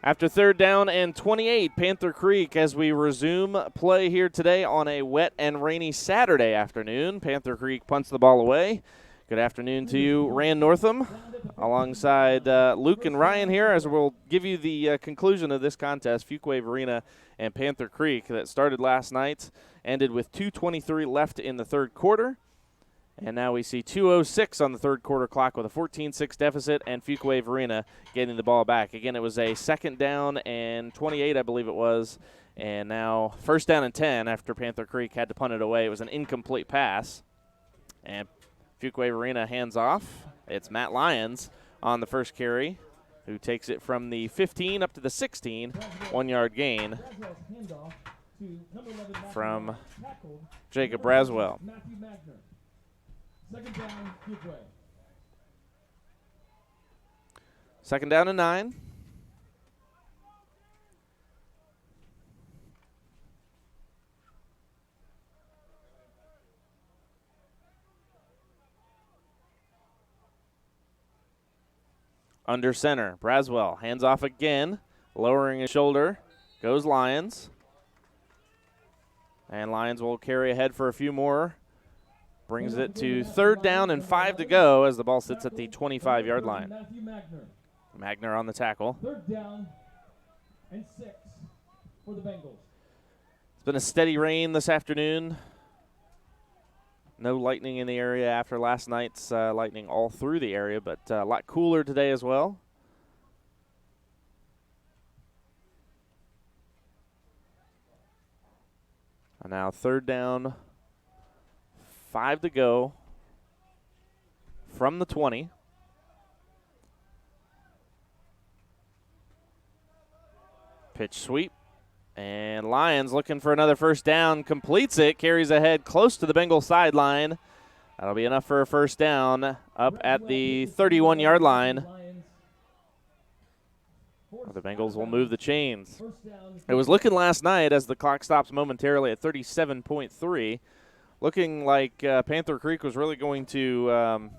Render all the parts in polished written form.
After third down and 28, Panther Creek as we resume play here today on a wet and rainy Saturday afternoon. Panther Creek punts the ball away. Good afternoon to you, Rand Northam, alongside Luke and Ryan here as we'll give you the conclusion of this contest, Fuquay-Varina and Panther Creek, that started last night, ended with 2:23 left in the third quarter. And now we see 2:06 on the third quarter clock with a 14-6 deficit and Fuquay-Varina getting the ball back. Again, it was a second down and 28, I believe it was. And now first down and 10 after Panther Creek had to punt it away. It was an incomplete pass. And Fuquay-Varina hands off. It's Matt Lyons on the first carry, who takes it from the 15 up to the 16, 1-yard gain from Jacob Braswell. Second down and 9. Under center, Braswell hands off again, lowering his shoulder, goes Lyons. And Lyons will carry ahead for a few more. Brings it to third down and 5 to go as the ball sits at the 25-yard line. Magner on the tackle. Third down and 6 for the Bengals. It's been a steady rain this afternoon. No lightning in the area after last night's lightning all through the area, but a lot cooler today as well. And now third down, 5 to go from the 20. Pitch sweep. And Lyons looking for another first down, completes it, carries ahead close to the Bengal sideline. That'll be enough for a first down up at the 31-yard line. The Bengals will move the chains. It was looking last night as the clock stops momentarily at 37.3. Looking like Panther Creek was really going to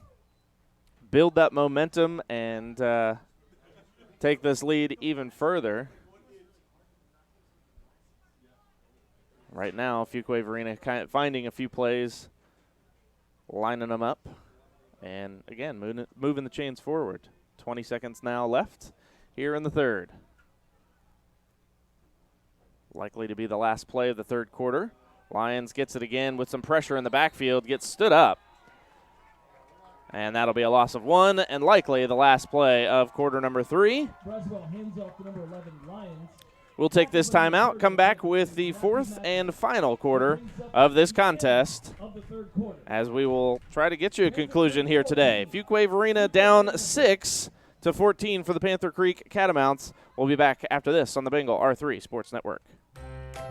build that momentum and take this lead even further. Right now, Fuquay-Varina kind of finding a few plays, lining them up, and again, moving the chains forward. 20 seconds now left here in the third. Likely to be the last play of the third quarter. Lyons gets it again with some pressure in the backfield, gets stood up. And that'll be a loss of 1 and likely the last play of quarter number 3. Braswell hands off to number 11, Lyons. We'll take this timeout, come back with the fourth and final quarter of this contest as we will try to get you a conclusion here today. Fuquay-Varina down 6-14 for the Panther Creek Catamounts. We'll be back after this on the Bengal R3 Sports Network.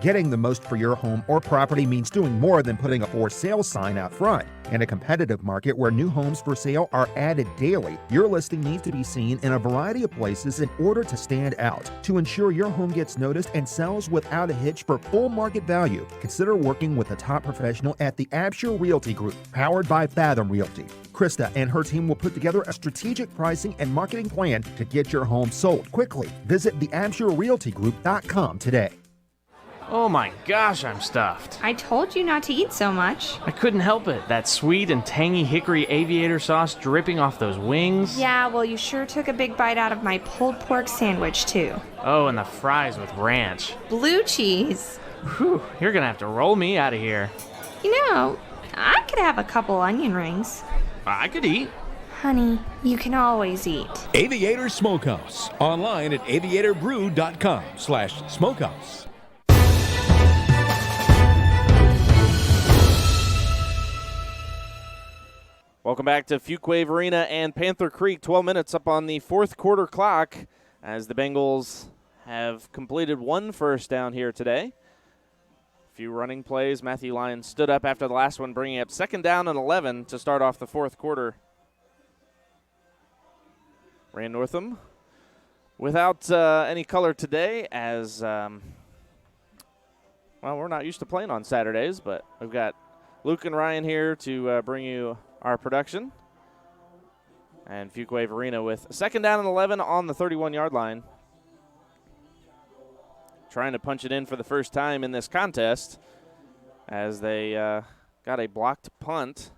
Getting the most for your home or property means doing more than putting a for sale sign out front. In a competitive market where new homes for sale are added daily, your listing needs to be seen in a variety of places in order to stand out. To ensure your home gets noticed and sells without a hitch for full market value, consider working with a top professional at the Absher Realty Group, powered by Fathom Realty. Krista and her team will put together a strategic pricing and marketing plan to get your home sold quickly. Visit theabsherrealtygroup.com today. Oh my gosh, I'm stuffed. I told you not to eat so much. I couldn't help it. That sweet and tangy hickory aviator sauce dripping off those wings. Yeah, well, you sure took a big bite out of my pulled pork sandwich, too. Oh, and the fries with ranch. Blue cheese. Whew, you're gonna have to roll me out of here. You know, I could have a couple onion rings. I could eat. Honey, you can always eat. Aviator Smokehouse. Online at aviatorbrew.com/smokehouse. Welcome back to Fuquay-Varina and Panther Creek. 12 minutes up on the fourth quarter clock as the Bengals have completed one first down here today. A few running plays. Matthew Lyons stood up after the last one, bringing up second down and 11 to start off the fourth quarter. Rand Northam without any color today as, well, we're not used to playing on Saturdays, but we've got Luke and Ryan here to bring you our production. And Fuquay-Varina with second down and 11 on the 31-yard line. trying to punch it in for the first time in this contest, as they got a blocked punt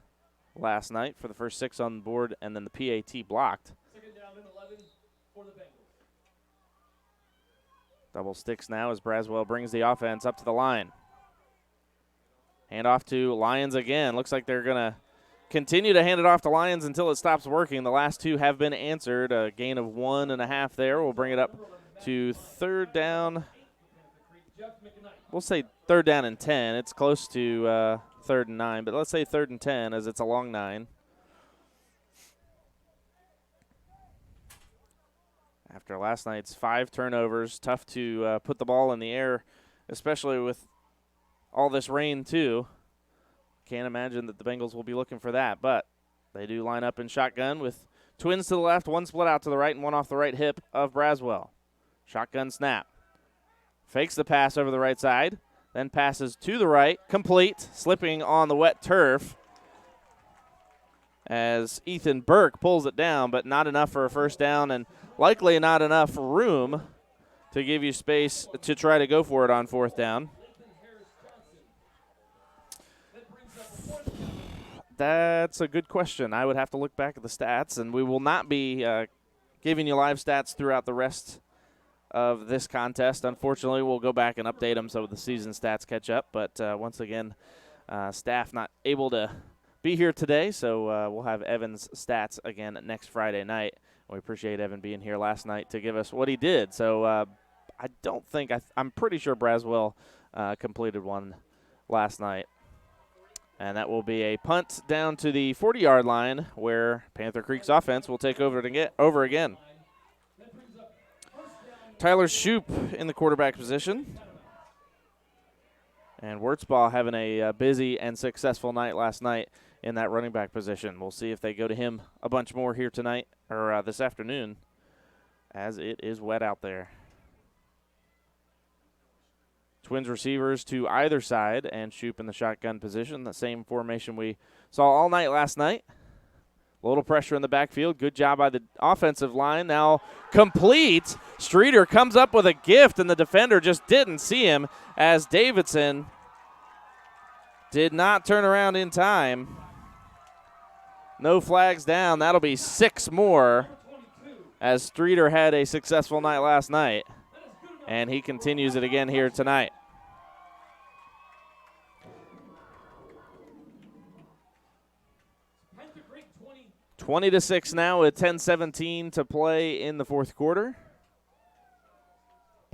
last night for the first 6 on the board, and then the PAT blocked. Second down and 11 for the Bengals. Double sticks now as Braswell brings the offense up to the line. Hand off to Lions again. Looks like they're going to continue to hand it off to Lions until it stops working. The last 2 have been answered. A gain of 1.5 there. We'll bring it up to third down. We'll say third down and 10. It's close to third and 9, but let's say third and 10 as it's a long 9. After last night's 5 turnovers, tough to put the ball in the air, especially with all this rain too. Can't imagine that the Bengals will be looking for that, but they do line up in shotgun with twins to the left, 1 split out to the right, and 1 off the right hip of Braswell. Shotgun snap. Fakes the pass over the right side, then passes to the right, complete, slipping on the wet turf as Ethan Burke pulls it down, but not enough for a first down and likely not enough room to give you space to try to go for it on fourth down. That's a good question. I would have to look back at the stats, and we will not be giving you live stats throughout the rest of this contest. Unfortunately, we'll go back and update them so the season stats catch up. But once again, staff not able to be here today, so we'll have Evan's stats again next Friday night. We appreciate Evan being here last night to give us what he did. So I don't think I'm pretty sure Braswell completed one last night. And that will be a punt down to the 40-yard line where Panther Creek's offense will take over again. Tyler Shoup in the quarterback position. And Wurtzball having a busy and successful night last night in that running back position. We'll see if they go to him a bunch more here tonight or this afternoon, as it is wet out there. Twins receivers to either side, and Shoup in the shotgun position, the same formation we saw all night last night. A little pressure in the backfield. Good job by the offensive line. Now complete. Streeter comes up with a gift, and the defender just didn't see him as Davidson did not turn around in time. No flags down. That'll be 6 more as Streeter had a successful night last night. And he continues it again here tonight. Panther Creek 20-6 now with 10:17 to play in the fourth quarter.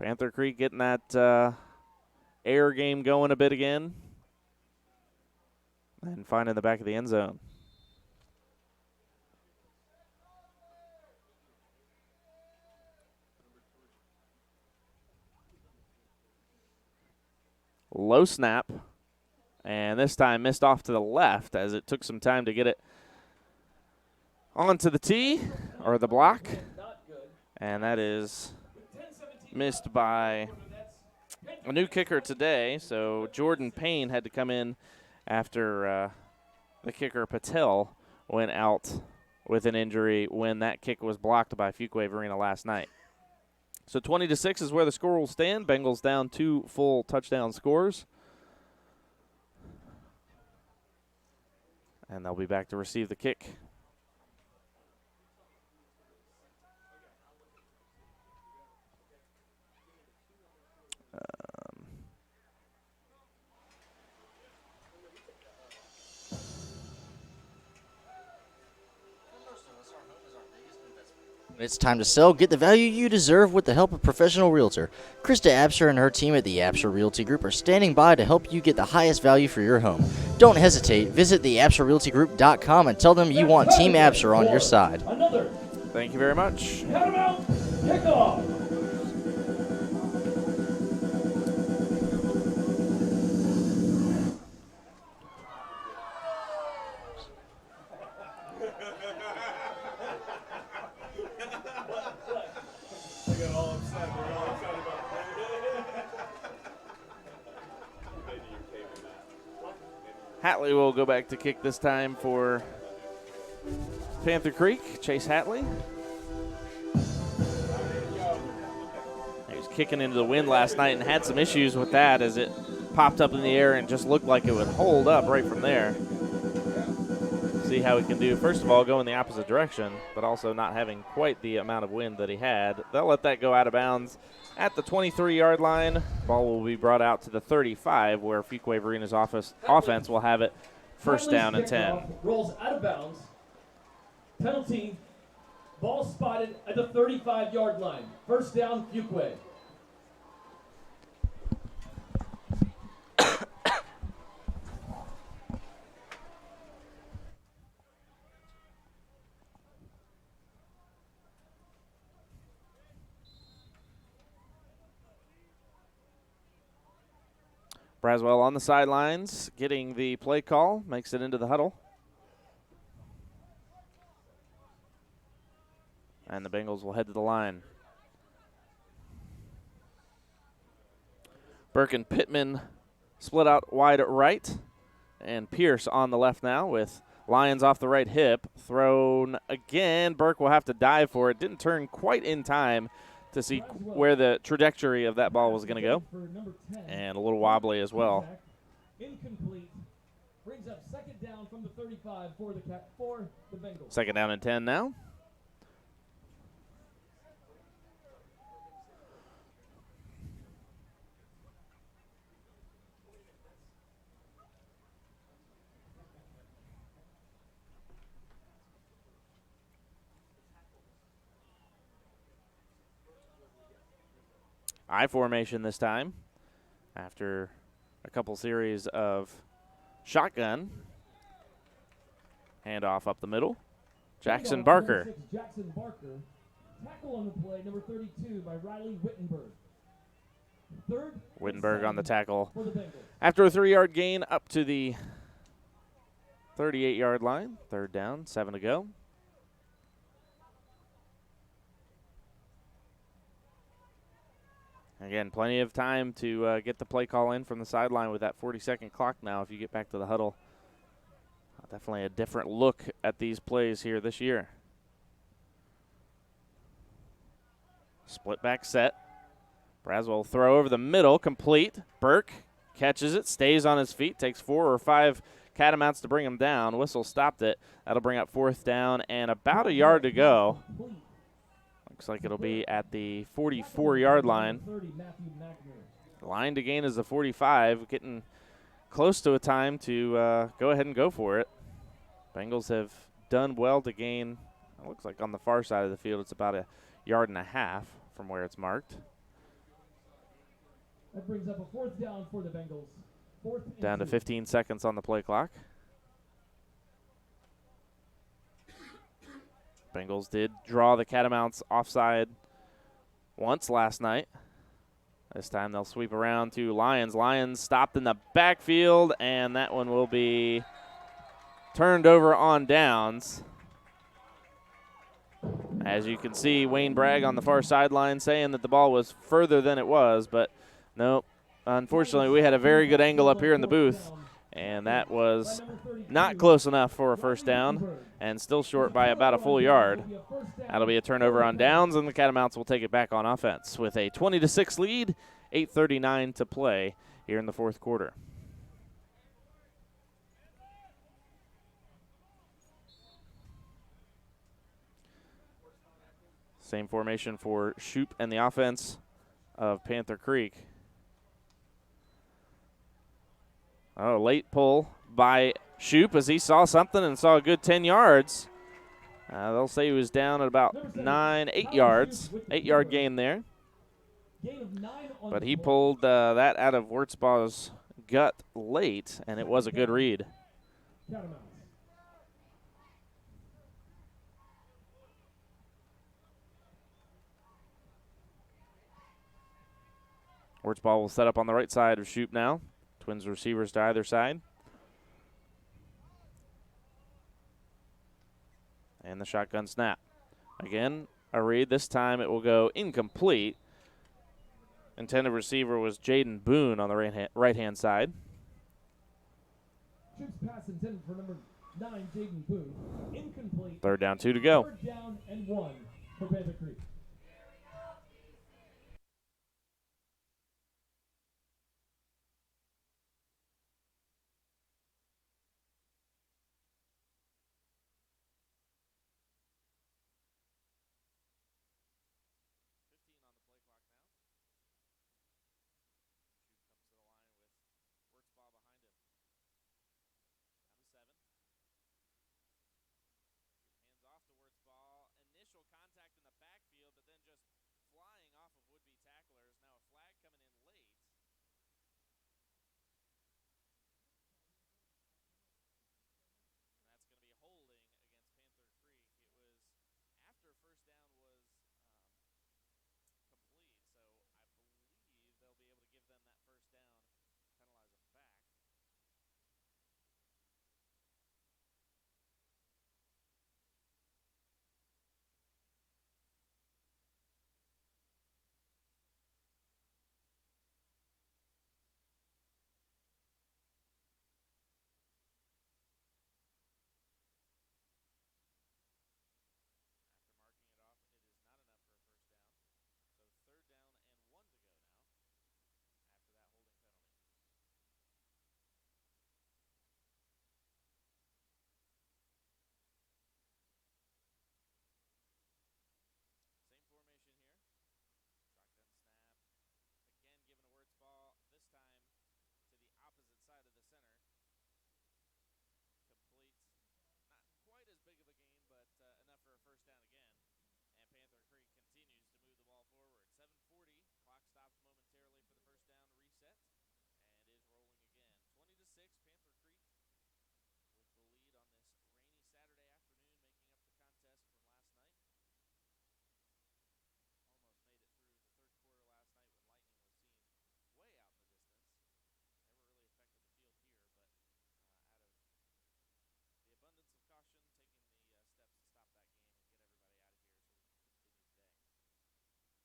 Panther Creek getting that air game going a bit again. And finding the back of the end zone. Low snap, and this time missed off to the left as it took some time to get it onto the tee or the block, and that is missed by a new kicker today. So Jordan Payne had to come in after the kicker Patel went out with an injury when that kick was blocked by Fuquay-Varina last night. So 20-6 is where the score will stand. Bengals down 2 full touchdown scores. And they'll be back to receive the kick. It's time to sell. Get the value you deserve with the help of professional realtor. Krista Absher and her team at the Absher Realty Group are standing by to help you get the highest value for your home. Don't hesitate. Visit the AbsherRealtyGroup.com and tell them you want Team Absher on your side. Another Thank you very much. Catamounts kickoff. Hatley will go back to kick this time for Panther Creek. Chase Hatley. He's kicking into the wind last night and had some issues with that as it popped up in the air and just looked like it would hold up right from there. See how he can do, first of all, go in the opposite direction, but also not having quite the amount of wind that he had. They'll let that go out of bounds at the 23-yard line. Ball will be brought out to the 35, where Fuquay-Varina's offense will have it first down and 10. Rolls out of bounds. Penalty. Ball spotted at the 35-yard line. First down, Fuquay. Braswell on the sidelines, getting the play call, makes it into the huddle. And the Bengals will head to the line. Burke and Pittman split out wide right, and Pierce on the left now with Lyons off the right hip. Thrown again. Burke will have to dive for it. Didn't turn quite in time to see where the trajectory of that ball was going to go. And a little wobbly as well. Incomplete. Brings up second down from the 35 for the Bengals. Second down and 10 now. I formation this time after a couple series of shotgun. Handoff up the middle. Jackson Barker. Jackson Barker. Tackle on the play, number 32 by Riley Wittenberg. Wittenberg on the tackle. For the Bengals. After a 3-yard gain up to the 38-yard line. Third down, 7 to go. Again, plenty of time to get the play call in from the sideline with that 40-second clock now if you get back to the huddle. Definitely a different look at these plays here this year. Split back set. Braswell throw over the middle, complete. Burke catches it, stays on his feet, takes 4 or 5 Catamounts to bring him down. Whistle stopped it. That'll bring up 4th down and about a yard to go. Looks like it'll be at the 44-yard line. The line to gain is the 45, getting close to a time to go ahead and go for it. Bengals have done well to gain, it looks like on the far side of the field, it's about a 1.5 yards from where it's marked. That brings up a 4th down for the Bengals. Down to 15 seconds on the play clock. Bengals did draw the Catamounts offside once last night. This time they'll sweep around to Lyons. Lyons stopped in the backfield, and that one will be turned over on downs. As you can see, Wayne Bragg on the far sideline saying that the ball was further than it was, but no, unfortunately we had a very good angle up here in the booth, and that was not close enough for a first down and still short by about a full yard. That'll be a turnover on downs, and the Catamounts will take it back on offense with a 20-6 lead, 8:39 to play here in the 4th quarter. Same formation for Shoup and the offense of Panther Creek. Oh, late pull by Shoup as he saw something and saw a good 10 yards. They'll say he was down at about 8 yards. 8-yard gain there. But he pulled that out of Wurtzbaugh's gut late, and it was a good read. Wurtzbaugh will set up on the right side of Shoup now. Twins receivers to either side. And the shotgun snap. Again, a read. This time it will go incomplete. Intended receiver was Jaden Boone on the right-hand side. Pass intended for number 9, Jaden Boone. Incomplete. 3rd down, 2 to go. 3rd down and 1 for Panther Creek. off of would-be tacklers. Now a flag coming in late. And that's going to be holding against Panther Creek. It was after first down was complete, so I believe they'll be able to give them that first down, penalize them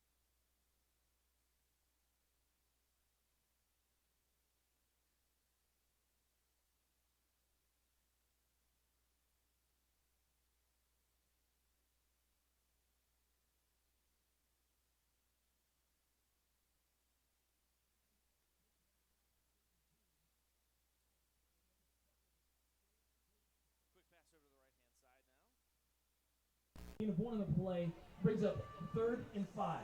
back. Of one on the play brings up 3rd and 5.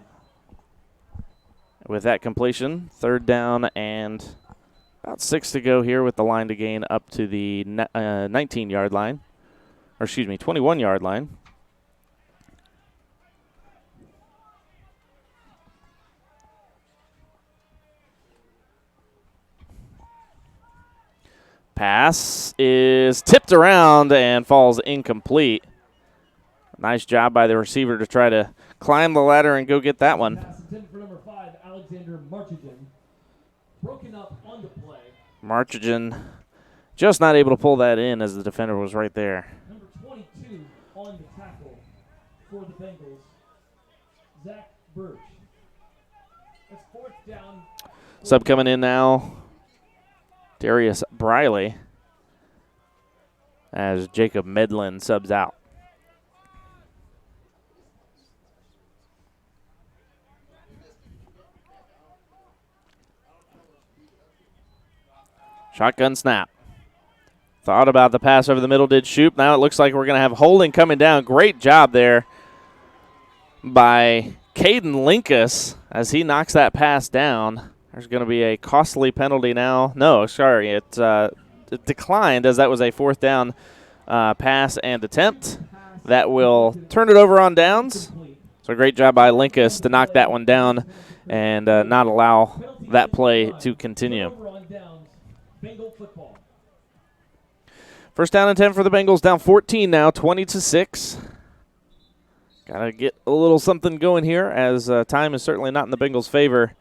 With that completion, 3rd down and about 6 to go here with the line to gain up to the 19-yard line. Or excuse me, 21-yard line. Pass is tipped around and falls incomplete. Nice job by the receiver to try to climb the ladder and go get that one. Pass intended for number 5, Alexander Marchigan. Broken up on the play. Marchigan just not able to pull that in as the defender was right there. Number 22 on the tackle for the Bengals, Zach Birch. That's 4th down. Sub coming in now, Darius Briley, as Jacob Medlin subs out. Shotgun snap. Thought about the pass over the middle, did Shoop. Now it looks like we're going to have holding coming down. Great job there by Caden Linkus as he knocks that pass down. There's going to be a costly penalty now. No, sorry, it declined as that was a 4th down pass and attempt. That will turn it over on downs. So great job by Linkus to knock that one down and not allow that play to continue. Bengal football. 1st down and 10 for the Bengals, down 14 now, 20-6. Got to get a little something going here as time is certainly not in the Bengals' favor.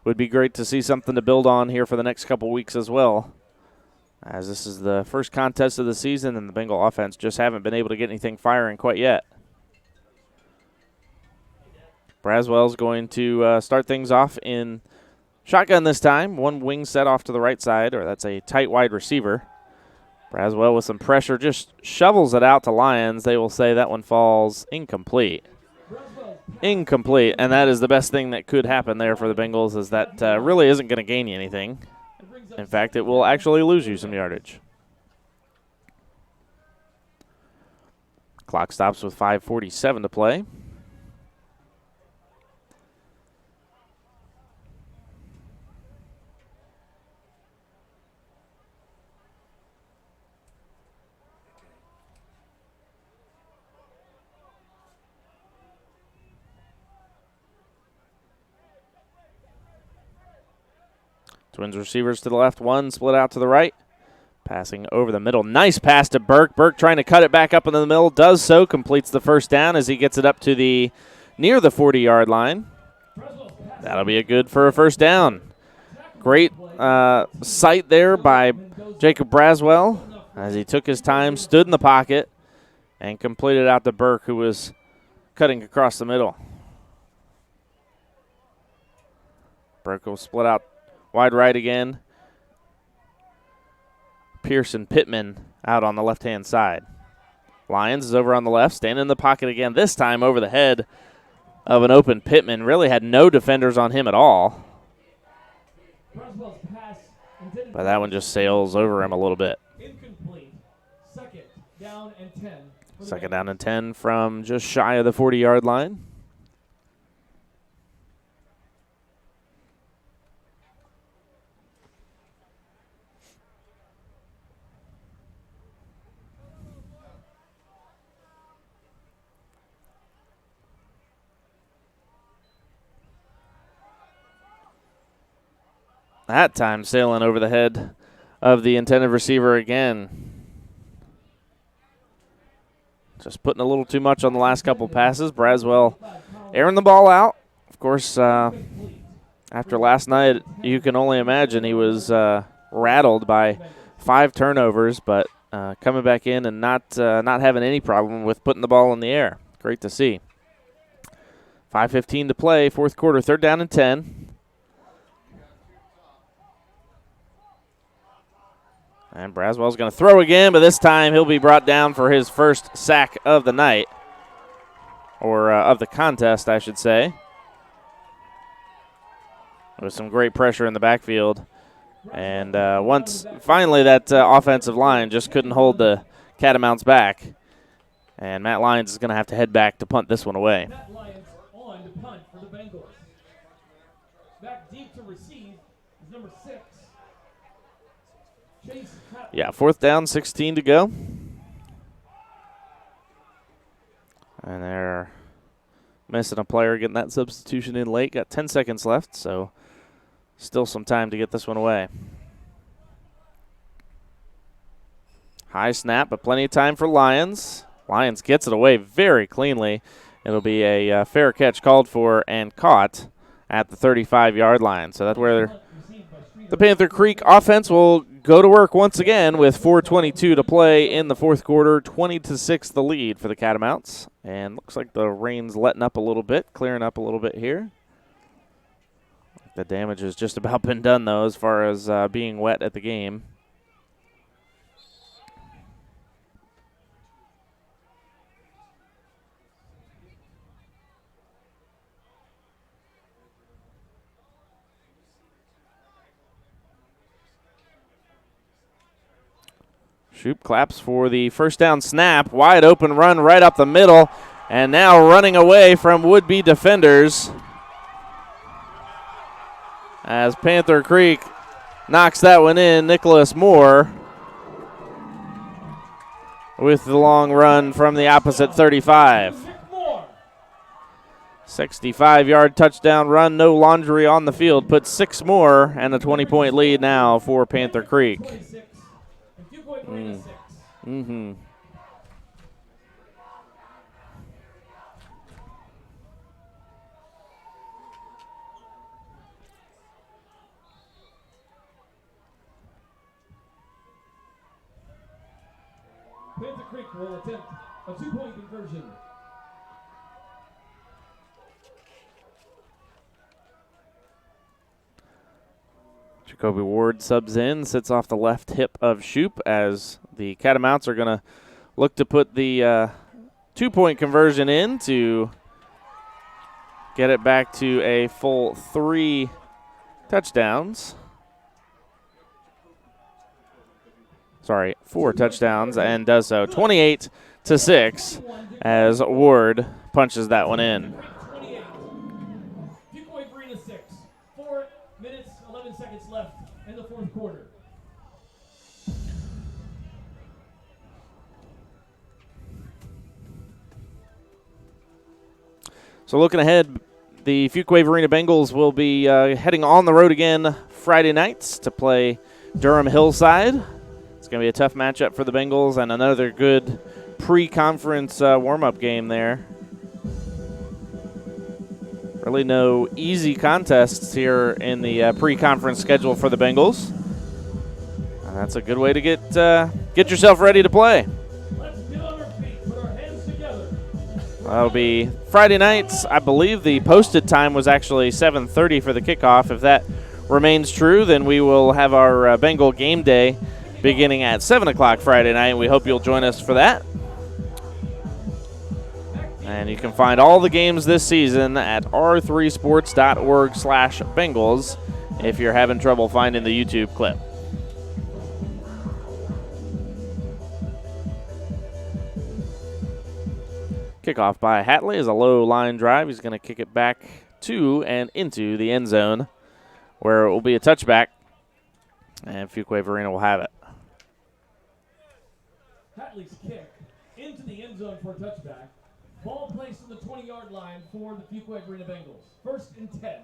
Would be great to see something to build on here for the next couple weeks as well, as this is the first contest of the season and the Bengal offense just haven't been able to get anything firing quite yet. Braswell's going to start things off in shotgun this time. One wing set off to the right side, or that's a tight wide receiver. Braswell with some pressure just shovels it out to Lyons. They will say that one falls incomplete. Incomplete, and that is the best thing that could happen there for the Bengals, is that really isn't going to gain you anything. In fact, it will actually lose you some yardage. Clock stops with 5:47 to play. Twins receivers to the left, one split out to the right. Passing over the middle. Nice pass to Burke. Burke trying to cut it back up into the middle. Does so. Completes the first down as he gets it up to near the 40-yard line. That'll be a good for a first down. Great sight there by Jacob Braswell as he took his time, stood in the pocket, and completed out to Burke, who was cutting across the middle. Burke will split out wide right again. Pearson Pittman out on the left-hand side. Lyons is over on the left, standing in the pocket again, this time over the head of an open Pittman. Really had no defenders on him at all. But that one just sails over him a little bit. Incomplete. Second down and 10. Second down and 10 from just shy of the 40-yard line. That time sailing over the head of the intended receiver again. Just putting a little too much on the last couple passes. Braswell airing the ball out. Of course, after last night, you can only imagine he was rattled by 5 turnovers, but coming back in and not having any problem with putting the ball in the air. Great to see. 5:15 to play, fourth quarter, third down and 10. And Braswell's going to throw again, but this time he'll be brought down for his first sack of the night, or of the contest, I should say. With some great pressure in the backfield. And once finally that offensive line just couldn't hold the Catamounts back. And Matt Lyons is going to have to head back to punt this one away. Matt Lyons on to punt for the Bengals. Back deep to receive is number 6. Yeah, fourth down, 16 to go. And they're missing a player, getting that substitution in late. Got 10 seconds left, so still some time to get this one away. High snap, but plenty of time for Lyons. Lyons gets it away very cleanly. It'll be a fair catch called for and caught at the 35-yard line. So that's where the Panther Creek offense will go to work once again with 4:22 to play in the fourth quarter. 20-6 the lead for the Catamounts. And looks like the rain's letting up a little bit, clearing up a little bit here. The damage has just about been done, though, as far as being wet at the game. Shoop claps for the first down snap. Wide open run right up the middle. And now running away from would-be defenders as Panther Creek knocks that one in. Nicholas Moore with the long run from the opposite 35. 65-yard touchdown run. No laundry on the field. Puts 6 more and a 20-point lead now for Panther Creek. Mm-hmm. Panther Creek will attempt a 2-point conversion. Jacoby Ward subs in, sits off the left hip of Shoop as the Catamounts are going to look to put the 2-point conversion in to get it back to a full 3 touchdowns. 4 touchdowns, and does so 28-6 as Ward punches that one in. 28. Fuquay-Varina 6. 4 minutes, 11 seconds left in the fourth quarter. So looking ahead, the Fuquay-Varina Bengals will be heading on the road again Friday nights to play Durham Hillside. It's going to be a tough matchup for the Bengals and another good pre-conference warm-up game there. Really no easy contests here in the pre-conference schedule for the Bengals. And that's a good way to get yourself ready to play. Let's get on our feet, put our hands together. That'll be Friday nights. I believe the posted time was actually 7:30 for the kickoff. If that remains true, then we will have our Bengal game day beginning at 7 o'clock Friday night. We hope you'll join us for that. And you can find all the games this season at r3sports.org/Bengals if you're having trouble finding the YouTube clip. Kickoff by Hatley is a low line drive. He's going to kick it back to and into the end zone where it will be a touchback, and Fuquay-Varina will have it. Hatley's kick into the end zone for a touchback. Ball placed on the 20-yard line for the Fuquay-Varina Bengals. 1st and 10.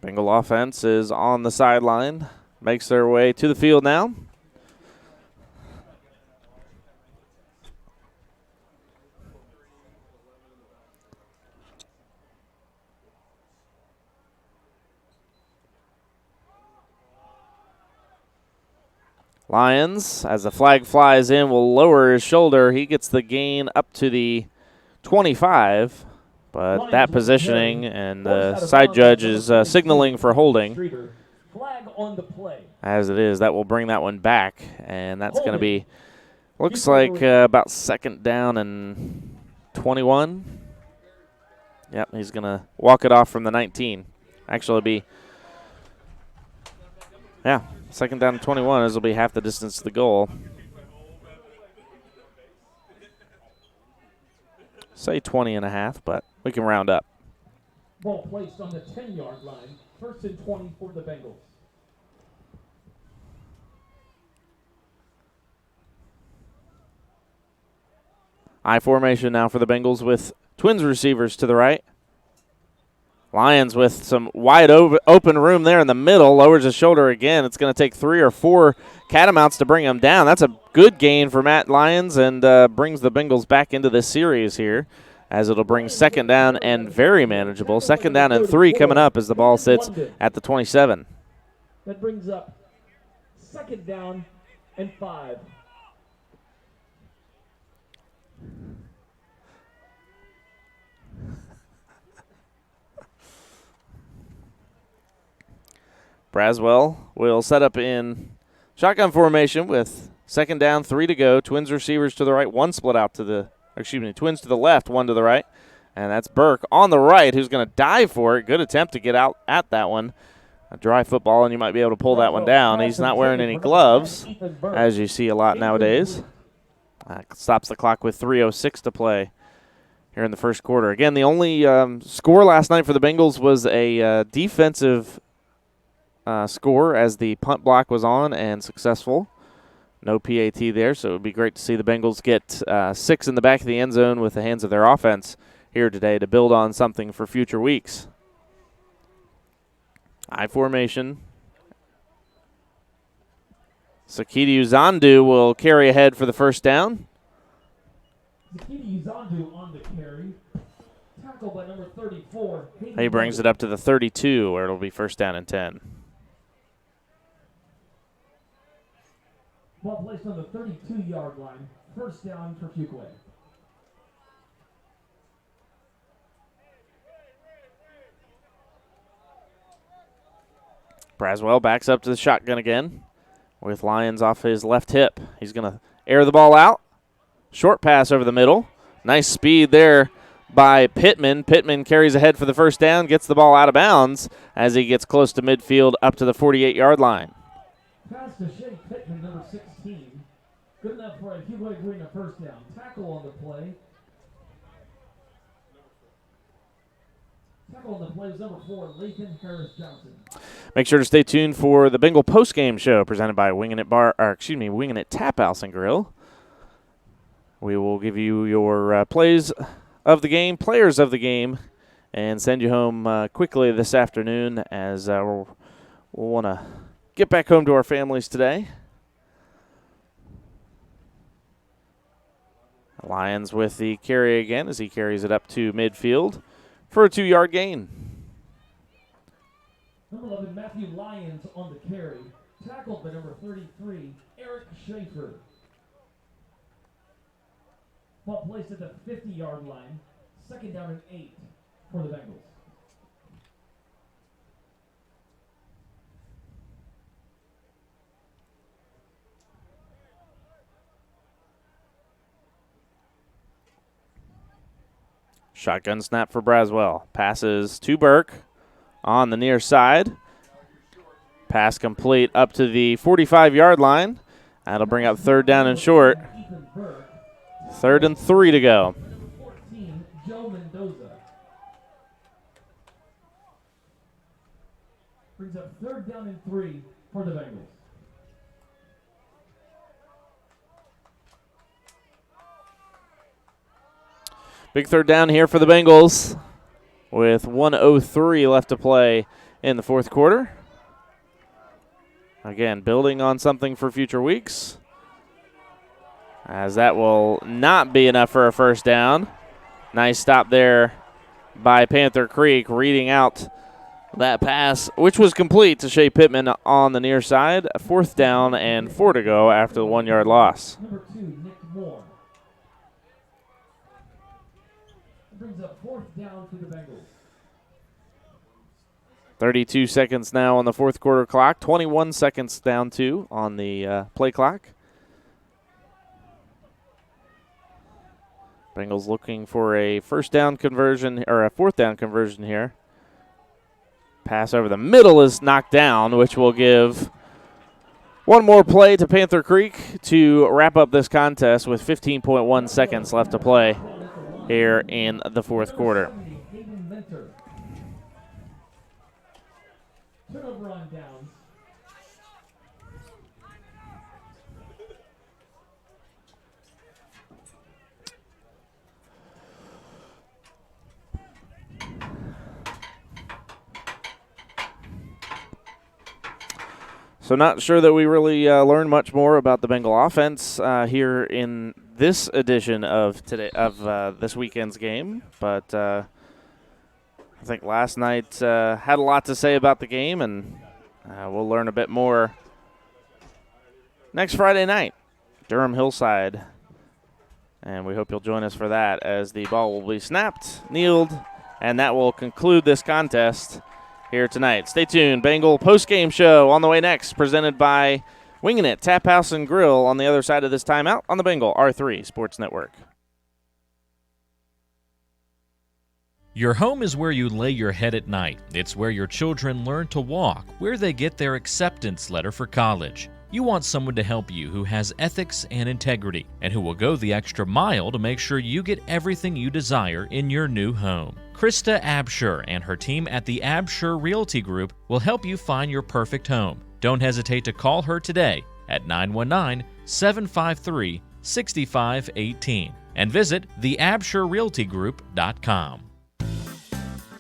Bengal offense is on the sideline, makes their way to the field now. Lions, as the flag flies in, will lower his shoulder. He gets the gain up to the 25, but that positioning and the side judge is signaling for holding. Flag on the play. As it is, that will bring that one back, and that's going to be, looks like about 2nd down and 21. Yep, he's going to walk it off from the 19. Actually, it'll be, 2nd down and 21. This will be half the distance to the goal. Say 20 and a half, but we can round up. Ball placed on the 10-yard line. 1st and 20 for the Bengals. I formation now for the Bengals with Twins receivers to the right. Lions with some wide open room there in the middle. Lowers his shoulder again. It's going to take 3 or 4 Catamounts to bring him down. That's a good gain for Matt Lions and brings the Bengals back into this series here, as it'll bring 2nd down and very manageable. 2nd down and 3 coming up as the ball sits at the 27. That brings up 2nd down and 5. Braswell will set up in shotgun formation with 2nd down, 3 to go. Twins receivers to the right, 1 split out to the, Twins to the left, 1 to the right. And that's Burke on the right, who's going to dive for it. Good attempt to get out at that one. A dry football, and you might be able to pull that one down. He's not wearing any gloves, as you see a lot nowadays. Stops the clock with 3:06 to play here in the first quarter. Again, the only score last night for the Bengals was a defensive score, as the punt block was on and successful. No PAT there, so it would be great to see the Bengals get 6 in the back of the end zone with the hands of their offense here today to build on something for future weeks. I formation. Sakiti Uzandu will carry ahead for the 1st down. Sakiti Uzandu on the carry. Tackle by number 34. He brings it up to the 32, where it'll be 1st down and 10. Ball placed on the 32-yard line. 1st down for Fuquay. Braswell backs up to the shotgun again. with Lyons off his left hip. He's going to air the ball out. Short pass over the middle. Nice speed there by Pittman. Pittman carries ahead for the first down, gets the ball out of bounds as he gets close to midfield up to the 48-yard line. Pass to Shea Pittman, number 16. Good enough for a Fuquay-Varina first down. Tackle on the play. Tackle on the play is number 4, Lathan Harris Johnson. Make sure to stay tuned for the Bengal postgame show presented by Wingin' It Tap House and Grill. We will give you your plays of the game, players of the game, and send you home quickly this afternoon as we'll want to get back home to our families today. Lyons with the carry again as he carries it up to midfield for a 2-yard gain. Number 11, Matthew Lyons on the carry. Tackled by number 33, Eric Schaefer. Ball placed at the 50-yard line. Second down and 8 for the Bengals. Shotgun snap for Braswell. Passes to Burke on the near side. Pass complete up to the 45-yard line. That'll bring up third down and short. 3rd and 3 to go. 14, Joe Mendoza. Brings up 3rd down and 3 for the Bengals. Big third down here for the Bengals with 1:03 left to play in the fourth quarter. Again, building on something for future weeks, as that will not be enough for a first down. Nice stop there by Panther Creek, reading out that pass, which was complete to Shea Pittman on the near side. 4th down and 4 to go after the 1-yard loss. Number 2, Nick Moore. Brings up 4th down for the Bengals. 32 seconds now on the fourth quarter clock. 21 seconds down to on the play clock. Bengals looking for a first down conversion, or a 4th down conversion here. Pass over the middle is knocked down, which will give one more play to Panther Creek to wrap up this contest with 15.1 seconds left to play here in the fourth quarter. Turnover on downs. So not sure that we really learned much more about the Bengal offense here in this edition of this weekend's game, but I think last night had a lot to say about the game, and we'll learn a bit more next Friday night, Durham Hillside, and we hope you'll join us for that as the ball will be snapped, kneeled, and that will conclude this contest here tonight. Stay tuned. Bengal postgame show on the way next, presented by Wingin' It Tap House and Grill on the other side of this timeout on the Bengal R3 Sports Network. Your home is where you lay your head at night. It's where your children learn to walk, where they get their acceptance letter for college. You want someone to help you who has ethics and integrity, and who will go the extra mile to make sure you get everything you desire in your new home. Krista Absher and her team at the Absher Realty Group will help you find your perfect home. Don't hesitate to call her today at 919-753-6518 and visit theabsherrealtygroup.com.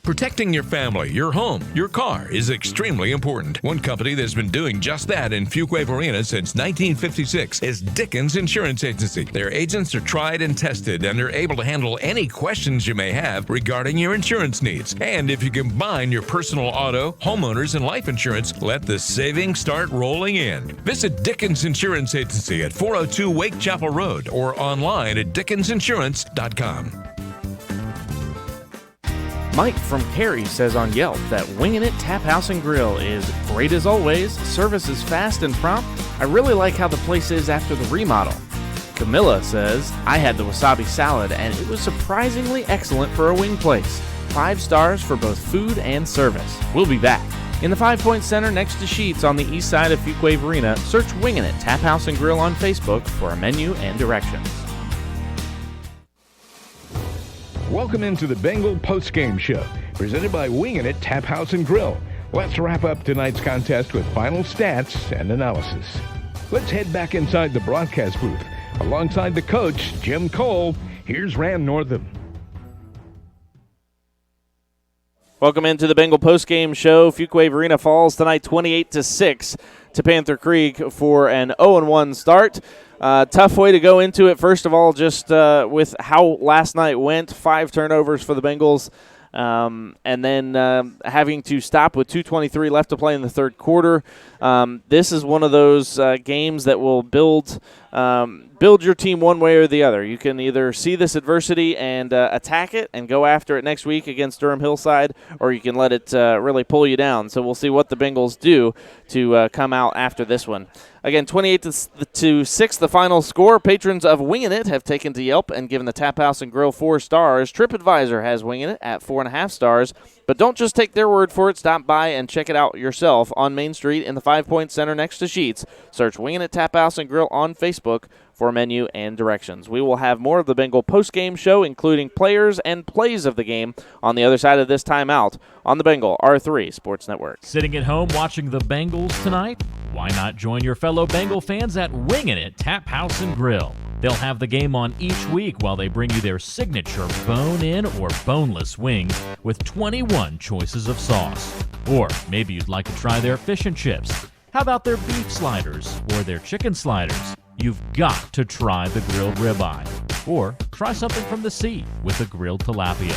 Protecting your family, your home, your car is extremely important. One company that's been doing just that in Fuquay-Varina since 1956 is Dickens Insurance Agency. Their agents are tried and tested, and they're able to handle any questions you may have regarding your insurance needs. And if you combine your personal auto, homeowners, and life insurance, let the savings start rolling in. Visit Dickens Insurance Agency at 402 Wake Chapel Road or online at dickensinsurance.com. Mike from Cary says on Yelp that Wingin' It Tap House and Grill is great as always. Service is fast and prompt. I really like how the place is after the remodel. Camilla says, I had the wasabi salad and it was surprisingly excellent for a wing place. 5 stars for both food and service. We'll be back. In the 5 Point Center next to Sheetz on the east side of Fuquay-Varina, search Wingin' It Tap House and Grill on Facebook for a menu and directions. Welcome into the Bengal Postgame Show, presented by Wingin' It Tap House and Grill. Let's wrap up tonight's contest with final stats and analysis. Let's head back inside the broadcast booth. Alongside the coach, Jim Cole, here's Ram Northam. Welcome into the Bengal postgame show. Fuquay-Varina falls tonight 28-6 to Panther Creek for an 0-1 start. Tough way to go into it. First of all, just with how last night went, 5 turnovers for the Bengals, and then having to stop with 2:23 left to play in the third quarter. This is one of those games that will build your team one way or the other. You can either see this adversity and attack it and go after it next week against Durham Hillside, or you can let it really pull you down. So we'll see what the Bengals do to come out after this one. Again, 28-6, the final score. Patrons of Wingin' It have taken to Yelp and given the Tap House and Grill 4 stars. TripAdvisor has Wingin' It at 4.5 stars. But don't just take their word for it. Stop by and check it out yourself on Main Street in the 5 Point Center next to Sheetz. Search Wingin' It Tap House and Grill on Facebook for a menu and directions. We will have more of the Bengal postgame show, including players and plays of the game, on the other side of this timeout on the Bengal R3 Sports Network. Sitting at home watching the Bengals tonight? Why not join your fellow Bengal fans at Wingin' It Tap House and Grill? They'll have the game on each week while they bring you their signature bone-in or boneless wings with 21 choices of sauce. Or maybe you'd like to try their fish and chips. How about their beef sliders or their chicken sliders? You've got to try the grilled ribeye. Or try something from the sea with the grilled tilapia.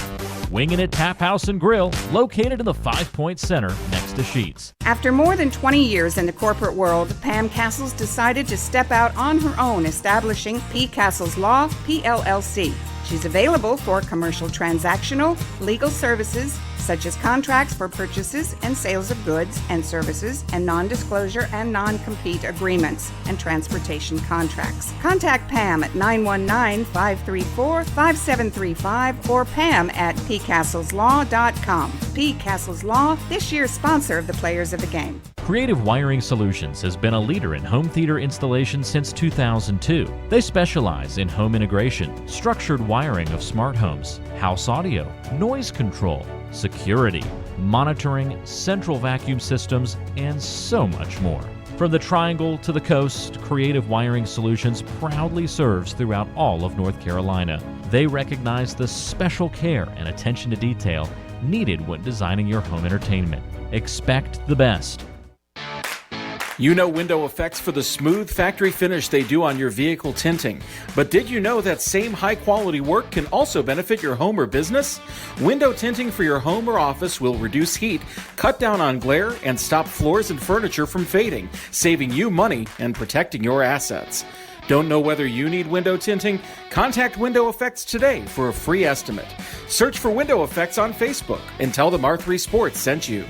Wingin' It Tap House and Grill, located in the 5 Point Center next to Sheetz. After more than 20 years in the corporate world, Pam Castles decided to step out on her own, establishing P. Castles Law, PLLC. She's available for commercial transactional, legal services, such as contracts for purchases and sales of goods and services, and non-disclosure and non-compete agreements and transportation contracts. Contact Pam at 919-534-5735 or Pam at pcastleslaw.com. P. Castles Law, this year's sponsor of the Players of the Game. Creative Wiring Solutions has been a leader in home theater installation since 2002. They specialize in home integration, structured wiring of smart homes, house audio, noise control, security, monitoring, central vacuum systems, and so much more. From the Triangle to the coast, Creative Wiring Solutions proudly serves throughout all of North Carolina. They recognize the special care and attention to detail needed when designing your home entertainment. Expect the best. You know Window Effects for the smooth factory finish they do on your vehicle tinting. But did you know that same high-quality work can also benefit your home or business? Window tinting for your home or office will reduce heat, cut down on glare, and stop floors and furniture from fading, saving you money and protecting your assets. Don't know whether you need window tinting? Contact Window Effects today for a free estimate. Search for Window Effects on Facebook and tell them R3 Sports sent you.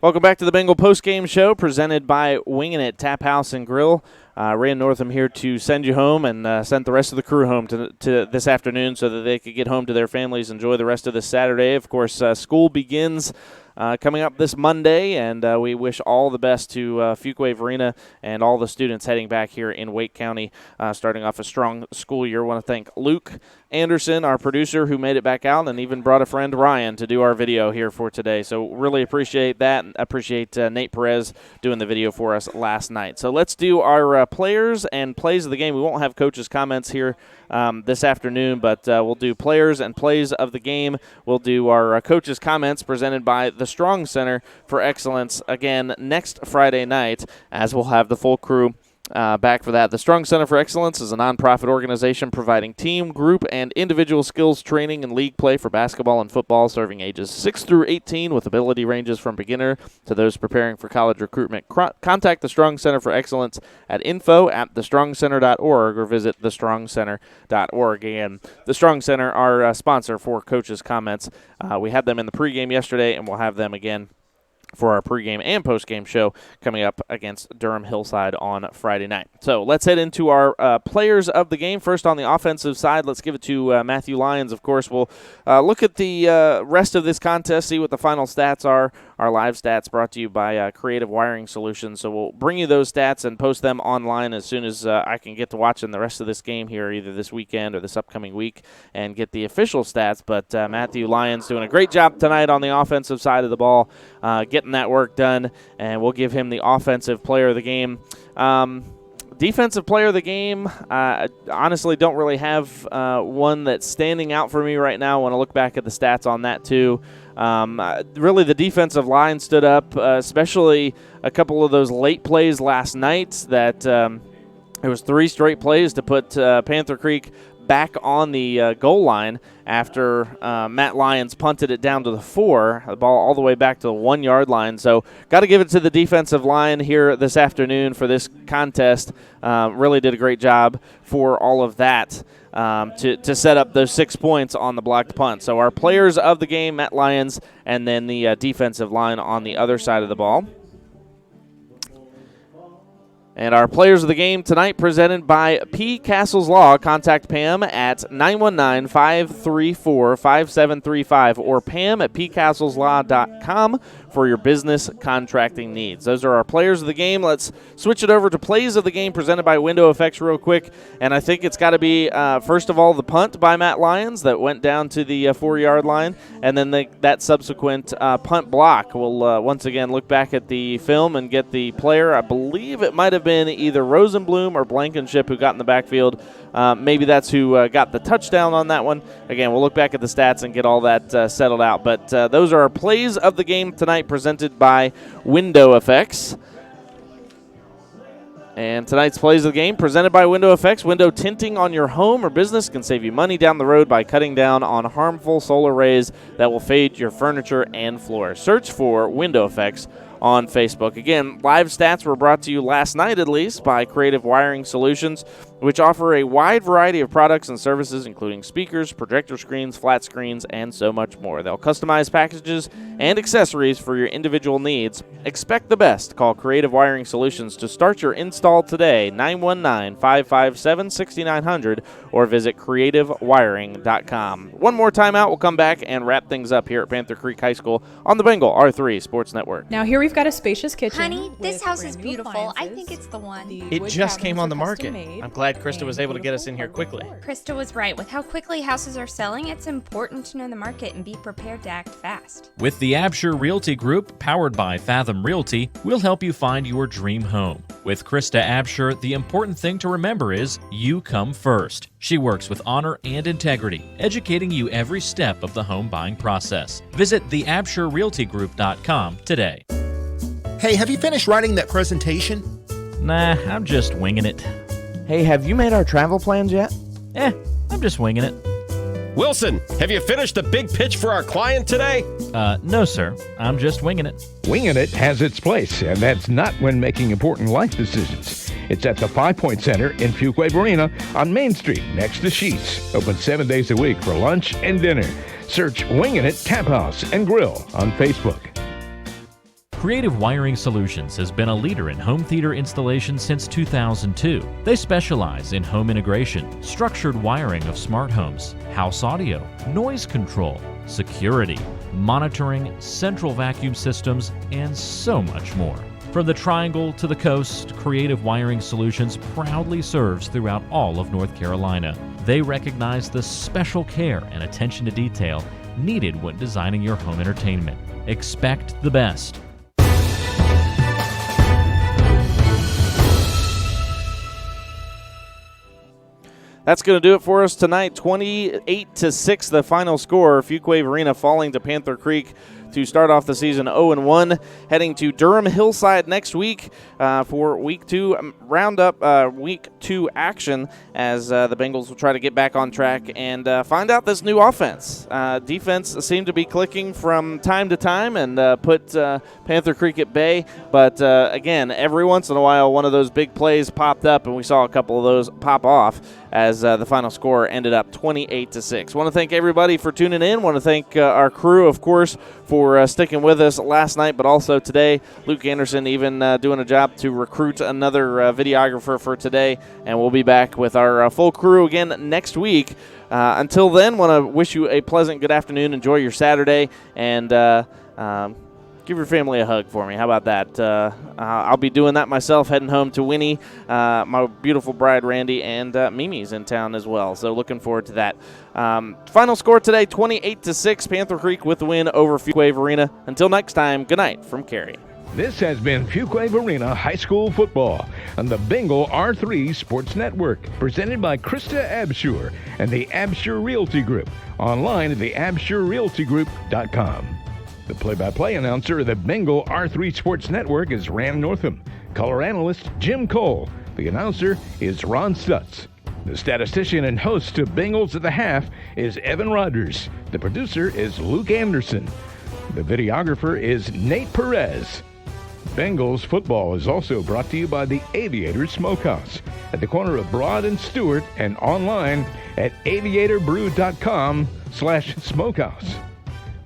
Welcome back to the Bengal postgame show presented by Wingin' It Tap House and Grill. Rand Northam here to send you home and send the rest of the crew home to this afternoon so that they could get home to their families, enjoy the rest of this Saturday. Of course, school begins coming up this Monday, and we wish all the best to Fuquay-Varina and all the students heading back here in Wake County, starting off a strong school year. I want to thank Luke Anderson, our producer, who made it back out and even brought a friend, Ryan, to do our video here for today. So really appreciate that, and appreciate Nate Perez doing the video for us last night. So let's do our players and plays of the game. We won't have coaches' comments here this afternoon, but we'll do players and plays of the game. We'll do our coaches' comments presented by the Strong Center for Excellence again next Friday night, as we'll have the full crew back for that. The Strong Center for Excellence is a nonprofit organization providing team, group, and individual skills training and league play for basketball and football, serving ages 6 through 18 with ability ranges from beginner to those preparing for college recruitment. Contact the Strong Center for Excellence at info@thestrongcenter.org or visit thestrongcenter.org. And the Strong Center, our sponsor for Coach's Comments. We had them in the pregame yesterday, and we'll have them again for our pregame and postgame show coming up against Durham Hillside on Friday night. So let's head into our players of the game. First on the offensive side, let's give it to Matthew Lyons. Of course, we'll look at the rest of this contest, see what the final stats are. Our live stats brought to you by Creative Wiring Solutions. So we'll bring you those stats and post them online as soon as I can get to watching the rest of this game here, either this weekend or this upcoming week, and get the official stats. But Matthew Lyons doing a great job tonight on the offensive side of the ball, getting that work done, and we'll give him the offensive player of the game. Defensive player of the game, honestly don't really have one that's standing out for me right now. I want to look back at the stats on that too. Really the defensive line stood up, especially a couple of those late plays last night that it was 3 straight plays to put Panther Creek back on the goal line after Matt Lyons punted it down to the 4, the ball all the way back to the 1-yard line. So got to give it to the defensive line here this afternoon for this contest. Really did a great job for all of that to set up those 6 points on the blocked punt. So our players of the game, Matt Lyons, and then the defensive line on the other side of the ball. And our players of the game tonight presented by P. Castles Law. Contact Pam at 919-534-5735 or Pam at pcastleslaw.com for your business contracting needs. Those are our players of the game. Let's switch it over to plays of the game presented by Window Effects real quick. And I think it's got to be, first of all, the punt by Matt Lyons that went down to the 4-yard line, and then that subsequent punt block. We'll once again look back at the film and get the player. I believe it might have been either Rosenblum or Blankenship who got in the backfield. Maybe that's who got the touchdown on that one. Again, we'll look back at the stats and get all that settled out. But those are our plays of the game tonight presented by Window Effects. And tonight's plays of the game presented by Window Effects. Window tinting on your home or business can save you money down the road by cutting down on harmful solar rays that will fade your furniture and floor. Search for Window Effects on Facebook. Again, live stats were brought to you last night at least by Creative Wiring Solutions, which offer a wide variety of products and services including speakers, projector screens, flat screens, and so much more. They'll customize packages and accessories for your individual needs. Expect the best. Call Creative Wiring Solutions to start your install today, 919-557-6900, or visit creativewiring.com. One more timeout. We'll come back and wrap things up here at Panther Creek High School on the Bengal R3 Sports Network. Now here we've got a spacious kitchen. Honey, this house is beautiful. I think it's the one. It just came on the market. I'm glad Krista was able to get us in here quickly. Krista was right. With how quickly houses are selling, it's important to know the market and be prepared to act fast. With the Absher Realty Group, powered by Fathom Realty, we'll help you find your dream home. With Krista Absher, the important thing to remember is you come first. She works with honor and integrity, educating you every step of the home buying process. Visit theabsherrealtygroup.com today. Hey, have you finished writing that presentation? Nah, I'm just winging it. Hey, have you made our travel plans yet? I'm just winging it. Wilson, have you finished the big pitch for our client today? No, sir. I'm just winging it. Winging it has its place, and that's not when making important life decisions. It's at the 5 Point Center in Fuquay-Varina on Main Street, next to Sheets. Open 7 days a week for lunch and dinner. Search Winging It Tap House and Grill on Facebook. Creative Wiring Solutions has been a leader in home theater installation since 2002. They specialize in home integration, structured wiring of smart homes, house audio, noise control, security, monitoring, central vacuum systems, and so much more. From the Triangle to the coast, Creative Wiring Solutions proudly serves throughout all of North Carolina. They recognize the special care and attention to detail needed when designing your home entertainment. Expect the best. That's going to do it for us tonight. 28-6, the final score. Fuquay-Varina falling to Panther Creek to start off the season 0-1, heading to Durham Hillside next week for Week 2 roundup, Week 2 action, as the Bengals will try to get back on track and find out this new offense. Defense seemed to be clicking from time to time and put Panther Creek at bay, but again, every once in a while, one of those big plays popped up, and we saw a couple of those pop off as the final score ended up 28-6. Want to thank everybody for tuning in. Want to thank our crew, of course, for sticking with us last night, but also today. Luke Anderson even doing a job to recruit another videographer for today, and we'll be back with our full crew again next week. Until then, want to wish you a pleasant good afternoon. Enjoy your Saturday, and give your family a hug for me. How about that? I'll be doing that myself, heading home to Winnie. My beautiful bride, Randy, and Mimi's in town as well. So looking forward to that. Final score today, 28-6. Panther Creek with the win over Fuquay-Varina. Until next time, good night from Cary. This has been Fuquay-Varina High School Football on the Bengal R3 Sports Network, presented by Krista Absher and the Absher Realty Group, online at theabsherrealtygroup.com. The play-by-play announcer of the Bengal R3 Sports Network is Rand Northam. Color analyst Jim Cole. The announcer is Ron Stutz. The statistician and host of Bengals at the Half is Evan Rogers. The producer is Luke Anderson. The videographer is Nate Perez. Bengals football is also brought to you by the Aviator Smokehouse at the corner of Broad and Stewart, and online at aviatorbrew.com/smokehouse.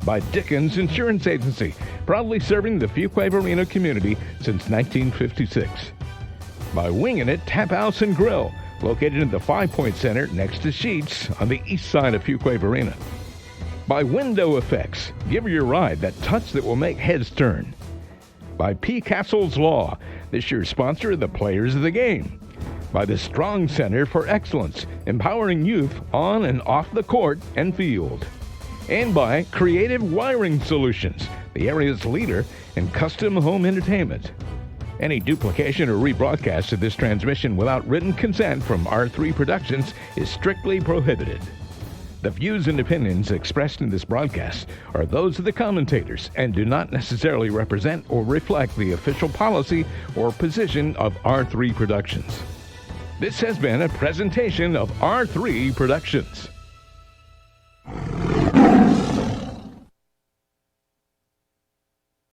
By Dickens Insurance Agency, proudly serving the Fuquay-Varina community since 1956. By Wingin' It Tap House and Grill, located in the 5 Point Center next to Sheets on the east side of Fuquay-Varina. By Window Effects, give her your ride that touch that will make heads turn. By P. Castle's Law, this year's sponsor of the Players of the Game. By the Strong Center for Excellence, empowering youth on and off the court and field. And by Creative Wiring Solutions, the area's leader in custom home entertainment. Any duplication or rebroadcast of this transmission without written consent from R3 Productions is strictly prohibited. The views and opinions expressed in this broadcast are those of the commentators and do not necessarily represent or reflect the official policy or position of R3 Productions. This has been a presentation of R3 Productions.